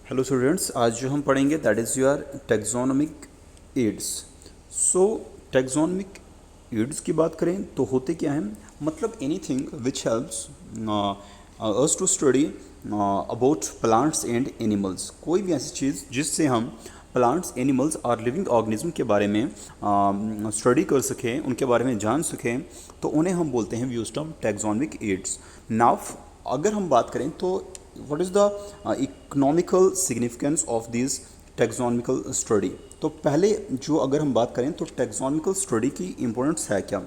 Hello students, आज जो हम पढ़ेंगे that is your taxonomic aids. So taxonomic aids की बात करें तो होते क्या हैं, मतलब anything which helps us to study about plants and animals. कोई भी ऐसी चीज़ जिससे हम प्लांट्स, एनिमल्स और लिविंग ऑर्गेनिज्म के बारे में स्टडी कर सकें, उनके बारे में जान सकें, तो उन्हें हम बोलते हैं use term taxonomic aids. Now अगर हम बात करें तो what is the economical significance of these taxonomical study। तो पहले जो अगर हम बात करें तो taxonomical study की importance है क्या।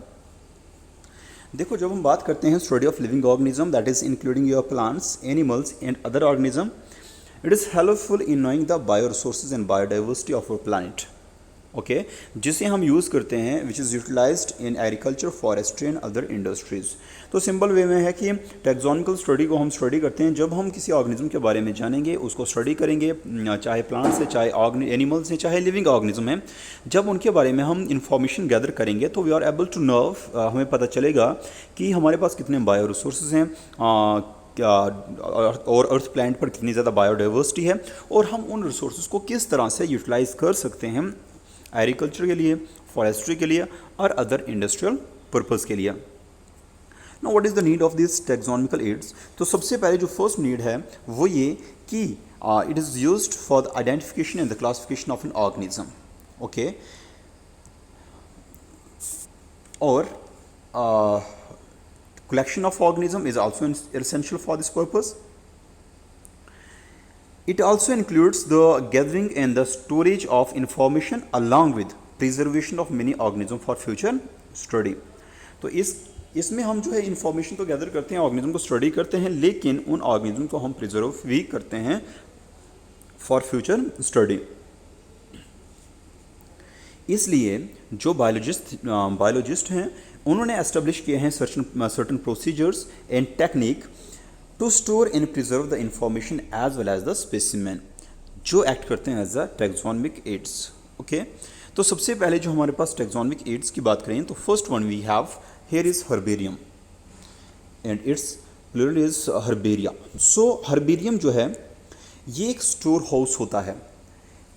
देखो, जब हम बात करते हैं study of living organism that is including your plants, animals and other organism, it is helpful in knowing the bio resources and biodiversity of our planet. Okay, जिसे हम यूज़ करते हैं which is utilized in agriculture, forestry and other industries. तो simple way में है कि taxonomical study को हम स्टडी करते हैं जब हम किसी ऑर्गेनिज्म के बारे में जानेंगे, उसको स्टडी करेंगे, चाहे प्लांट्स है, चाहे एनिमल्स हैं, चाहे लिविंग ऑर्गेनिज्म हैं। जब उनके बारे में हम इंफॉर्मेशन गैदर करेंगे तो we are able to know, हमें पता चलेगा कि हमारे पास कितने बायो रिसोर्सेज हैं, और अर्थ प्लैनेट पर कितनी ज़्यादा बायोडाइवर्सिटी है, और हम उन रिसोर्सेज को किस तरह से यूटिलाइज कर सकते हैं एग्रीकल्चर के लिए, फॉरेस्ट्री के लिए और अदर इंडस्ट्रियल पर्पज़ के लिए। Now what is the need of this taxonomical aids. तो सबसे पहले जो फर्स्ट नीड है वो ये कि it is used for the identification and the classification of an organism. Okay, और collection of organism is also essential for this purpose. It also includes the gathering and the storage of information along with preservation of many organisms for future study. तो इसमें हम जो है information तो gather करते हैं, organism को study करते हैं, लेकिन उन ऑर्गेनिज्म को हम प्रिजर्व भी करते हैं फॉर फ्यूचर स्टडी। इसलिए जो बायोलॉजिस्ट हैं उन्होंने एस्टेब्लिश किए हैं certain procedures and technique to store and preserve the information as well as the specimen, जो एक्ट करते हैं as the taxonomic aids. Okay, तो सबसे पहले जो हमारे पास टैक्सोनॉमिक एड्स की बात करें तो first one we have here is herbarium and its plural is herbaria. So herbarium जो है ये एक स्टोर हाउस होता है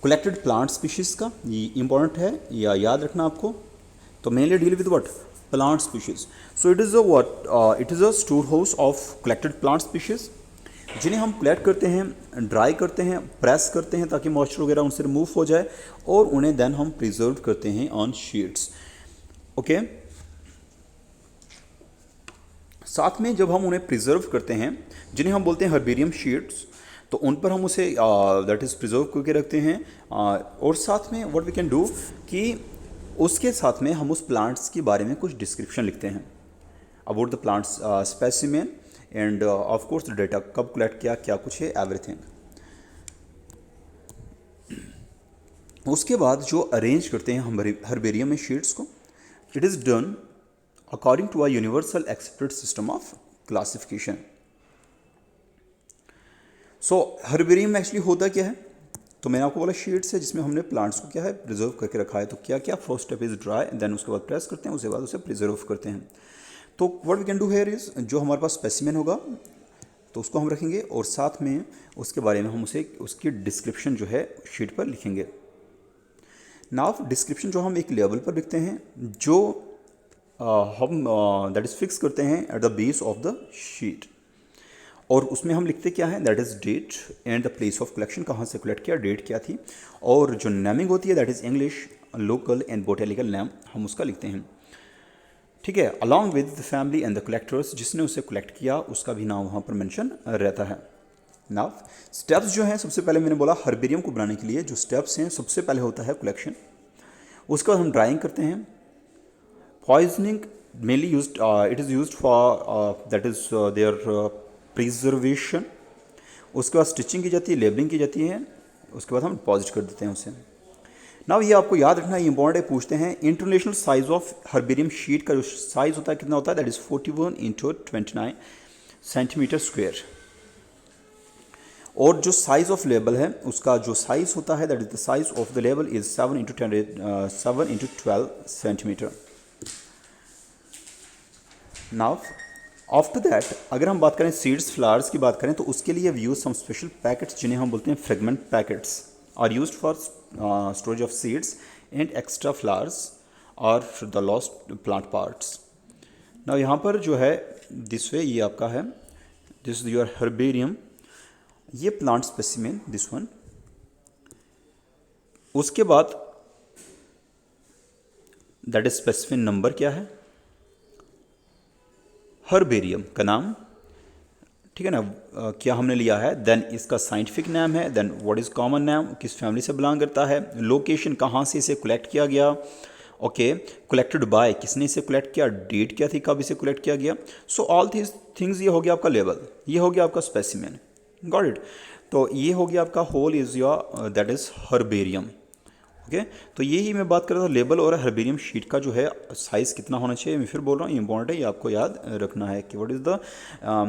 कलेक्टेड प्लांट स्पीशीज़ का। ये इंपॉर्टेंट है या याद रखना आपको। तो mainly deal with what, plant species. So it is it is a store house of collected plant species जिन्हें हम कलेक्ट करते हैं, ड्राई करते हैं, प्रेस करते हैं ताकि मॉइस्चर वगैरह उनसे रिमूव हो जाए, और उन्हें देन हम प्रिजर्व करते हैं ऑन शीट्स। ओके, साथ में जब हम उन्हें प्रिजर्व करते हैं, जिन्हें हम बोलते हैं हर्बेरियम शीट्स, तो उन पर हम उसे दैट इज़ प्रिजर्व करके रखते हैं। और साथ में व्हाट वी कैन डू कि उसके साथ में हम उस प्लांट्स के बारे में कुछ डिस्क्रिप्शन लिखते हैं about the plants specimen end of course the data, कब कलेक्ट किया, क्या कुछ है, एवरीथिंग। उसके बाद जो अरेंज करते हैं हम हर्बेरियम में शीट्स को, it is done according to a universal accepted system of classification. So herbarium में एक्चुअली होता क्या है, तो मैंने आपको बोला शीट्स है जिसमें हमने प्लांट्स को क्या है प्रिजर्व करके रखा है। तो क्या क्या, first step is dry, then उसके बाद प्रेस करते हैं, उसके बाद उसे प्रिजर्व करते हैं। तो what we can do here is, जो हमारे पास स्पेसिमेन होगा तो उसको हम रखेंगे, और साथ में उसके बारे में हम उसे उसकी डिस्क्रिप्शन जो है शीट पर लिखेंगे। नाउ डिस्क्रिप्शन जो हम एक लेवल पर लिखते हैं, जो हम दैट इज़ फिक्स करते हैं at the base of the sheet, और उसमें हम लिखते क्या है, that is date and the place of collection, कहाँ से कलेक्ट किया, डेट क्या थी, और जो नेमिंग होती है that is English, local and botanical name हम उसका लिखते हैं। ठीक है, along with the family and the collectors, जिसने उसे कलेक्ट किया उसका भी नाम वहाँ पर मेंशन रहता है। नाउ स्टेप्स जो हैं, सबसे पहले मैंने बोला हर्बेरियम को बनाने के लिए जो स्टेप्स हैं, सबसे पहले होता है कलेक्शन, उसके बाद हम ड्राइंग करते हैं, poisoning mainly used, it is used for that is their preservation, उसके बाद स्टिचिंग की जाती है, लेबलिंग की जाती है, उसके बाद हम डिपॉजिट कर देते हैं उसे। नाउ ये आपको याद रखना, ये इंपॉर्टेंट है, पूछते हैं international size of herbarium sheet का जो साइज़ होता है कितना होता है, दैट इज़ 41 × 29 सेंटीमीटर स्क्वायर, और जो साइज़ ऑफ लेबल है उसका जो साइज़ होता है that is the size of the label is 7 × 12 centimetre. Now after that अगर हम बात करें सीड्स फ्लावर्स की बात करें तो उसके लिए we use some special packets जिन्हें हम बोलते हैं fragment packets are use for storage of seeds and extra flowers और द लॉस्ट प्लांट पार्ट्स। ना यहाँ पर जो है दिस वे ये आपका है, दिस इज योर हर्बेरियम, ये प्लांट स्पेसिमेन दिस वन। उसके बाद दैट इज स्पेसिफिक नंबर क्या है, हर्बेरियम का नाम, ठीक है ना, क्या हमने लिया है, देन इसका साइंटिफिक नाम है, देन व्हाट इज़ कॉमन नाम, किस फैमिली से बिलोंग करता है, लोकेशन कहाँ से इसे कलेक्ट किया गया, ओके, कलेक्टेड बाय किसने इसे कलेक्ट किया, डेट क्या थी कब इसे कलेक्ट किया गया। सो ऑल दीज थिंग्स, ये हो गया आपका लेबल, ये हो गया आपका स्पेसिमेन, गॉट इट। तो ये हो गया आपका whole is your that is herbarium, okay. तो यही मैं बात कर रहा था लेबल और हर्बेरियम शीट का जो है साइज़ कितना होना चाहिए। मैं फिर बोल रहा हूँ इंपॉर्टेंट है, ये आपको याद रखना है कि what is the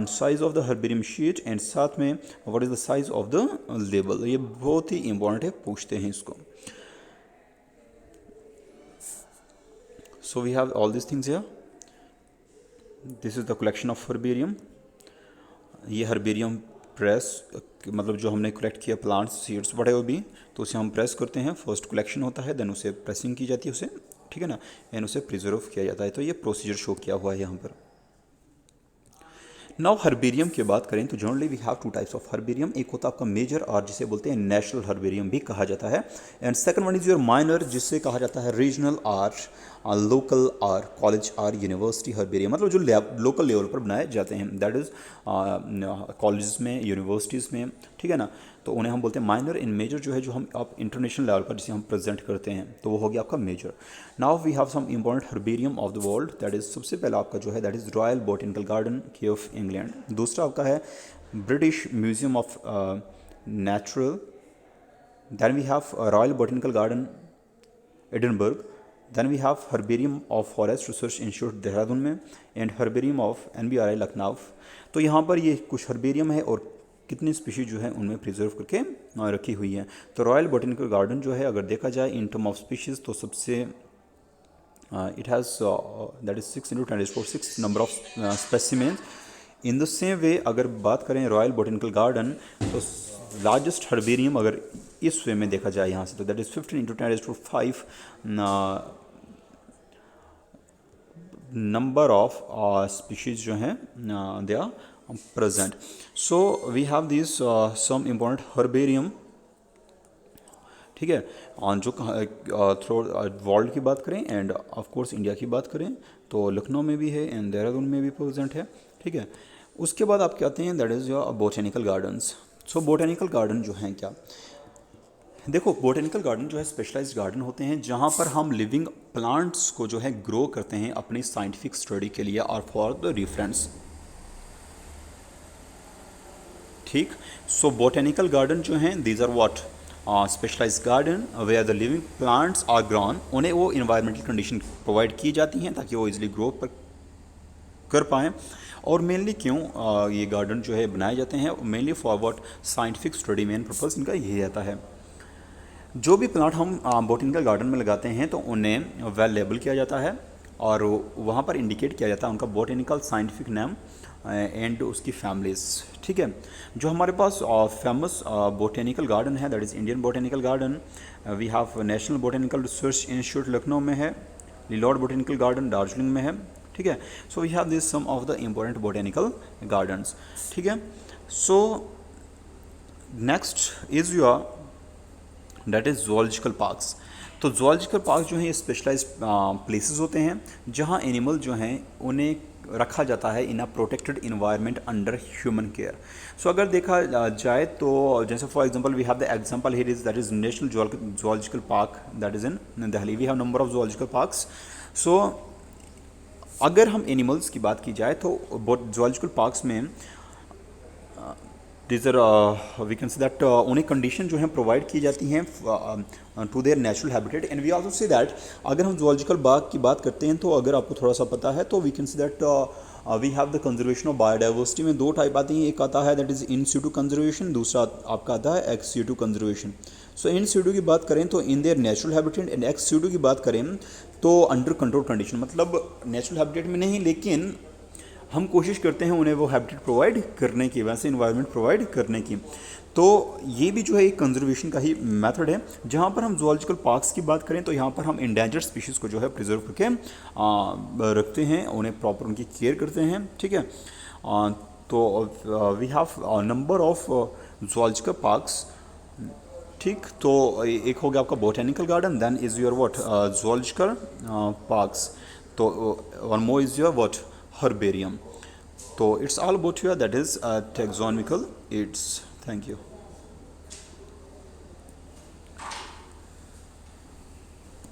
size of the herbarium sheet and साथ में what is the size of the label, ये बहुत ही इंपॉर्टेंट है, पूछते हैं इसको। So we have all this things here, this is the collection of herbarium. ये हर्बेरियम प्रेस मतलब जो हमने कलेक्ट किया प्लांट्स सीड्स वट एवर भी, तो उसे हम प्रेस करते हैं, फर्स्ट कलेक्शन होता है, देन उसे प्रेसिंग की जाती है उसे, ठीक है ना, एंड उसे प्रिजर्व किया जाता है। तो ये प्रोसीजर शो किया हुआ है यहाँ पर। नाउ हर्बेरियम की बात करें तो generally we have two types of herbarium, एक होता है आपका मेजर आर जिसे बोलते हैं नेशनल हर्बेरियम भी कहा जाता है, and second one is your minor जिसे कहा जाता है regional or, local or, college or, university herbarium, मतलब जो लोकल लेवल पर बनाए जाते हैं, दैट इज़ कॉलेज में, यूनिवर्सिटीज़ में, ठीक है ना, तो उन्हें हम बोलते हैं माइनर। इन मेजर जो है जो हम आप इंटरनेशनल लेवल पर जिसे हम प्रेजेंट करते हैं तो वो हो गया आपका major. Now we have some important herbarium of the world, that is सबसे पहला आपका जो है that is royal botanical garden Kew of England, दूसरा आपका है British museum of natural, then we have royal botanical garden Edinburgh, then we have herbarium of forest research institute Dehradun में, and herbarium of NBRI Lucknow. तो यहाँ पर ये कुछ herbarium है और कितनी स्पीशीज जो है उनमें प्रिजर्व करके रखी हुई है। तो रॉयल बोटेनिकल गार्डन जो है अगर देखा जाए इन टर्म ऑफ स्पीशीज़ तो सबसे it has that is 6 × 10⁶ number of specimens. In the same way अगर बात करें रॉयल बोटेनिकल गार्डन तो लार्जेस्ट हर्बेरियम अगर इस वे में देखा जाए यहाँ से तो that is 15 × 10⁵ number of species जो हैं they are present. So we have these some important herbarium, ठीक है, ऑन जो थ्रू वर्ल्ड की बात करें एंड ऑफ कोर्स इंडिया की बात करें तो लखनऊ में भी है एंड देहरादून में भी प्रेजेंट है, ठीक है। उसके बाद आप कहते हैं that is your botanical gardens. So botanical garden जो हैं क्या, देखो बोटेनिकल गार्डन जो है स्पेशलाइज्ड गार्डन होते हैं जहाँ पर हम लिविंग प्लांट्स को जो है ग्रो करते हैं अपनी साइंटिफिक स्टडी के लिए और फॉर द रेफरेंस, ठीक। सो बोटेनिकल गार्डन जो हैं these are what specialized garden where the living plants are grown, उन्हें वो इन्वायरमेंटल कंडीशन प्रोवाइड की जाती हैं ताकि वो इजीली ग्रो कर पाएँ। और मेनली क्यों ये गार्डन जो है बनाए जाते हैं, mainly for what scientific study, main purpose इनका यही रहता है। जो भी प्लांट हम बोटेनिकल गार्डन में लगाते हैं तो उन्हें वेल लेबल किया जाता है और वहाँ पर इंडिकेट किया जाता है उनका बोटेनिकल साइंटिफिक नेम एंड उसकी फैमिलीज, ठीक है। जो हमारे पास फेमस बोटेनिकल गार्डन है that is Indian botanical garden, we have national botanical research institute Lucknow में है, लिलॉर्ड बोटेनिकल गार्डन दार्जिलिंग में है, ठीक है। So we have this some of the important botanical gardens, ठीक है। So next is your that is zoological parks. तो zoological park जो हैं ये स्पेशलाइज्ड प्लेसेस होते हैं जहाँ एनिमल जो हैं उन्हें रखा जाता है in a protected environment under human care. So अगर देखा जाए तो जैसे for example we have the example here is that is national zoological park that is in Delhi, we have number of zoological parks. So अगर हम animals की बात की जाए तो zoological पार्क्स में these are we can say that उन्हें condition जो है प्रोवाइड की जाती हैं to their natural habitat and we also say that अगर हम zoological बाग की बात करते हैं तो अगर आपको थोड़ा सा पता है तो we can say that we have the conservation of biodiversity में दो टाइप आती हैं, एक आता है that is in situ conservation, दूसरा आपका आता है एक्स सिटू कंजर्वेशन। सो इन सिटू की बात करें तो in their natural habitat and ex situ की बात करें तो अंडर कंट्रोल कंडीशन, मतलब नेचुरल हैबिटेट में नहीं लेकिन हम कोशिश करते हैं उन्हें वो हैबिटेट प्रोवाइड करने की, वैसे इन्वायरमेंट प्रोवाइड करने की। तो ये भी जो है एक कंजर्वेशन का ही मेथड है। जहाँ पर हम जूलॉजिकल पार्क्स की बात करें तो यहाँ पर हम इंडेंजर्ड स्पीशीज़ को जो है प्रिजर्व करके रखते हैं, उन्हें प्रॉपर उनकी केयर करते हैं, ठीक है। तो we have number of zoological parks, ठीक। तो एक हो गया आपका botanical garden, then is your what zoological parks, तो one more is your what herbarium. तो it's all about your that is taxonomical it's. Thank you.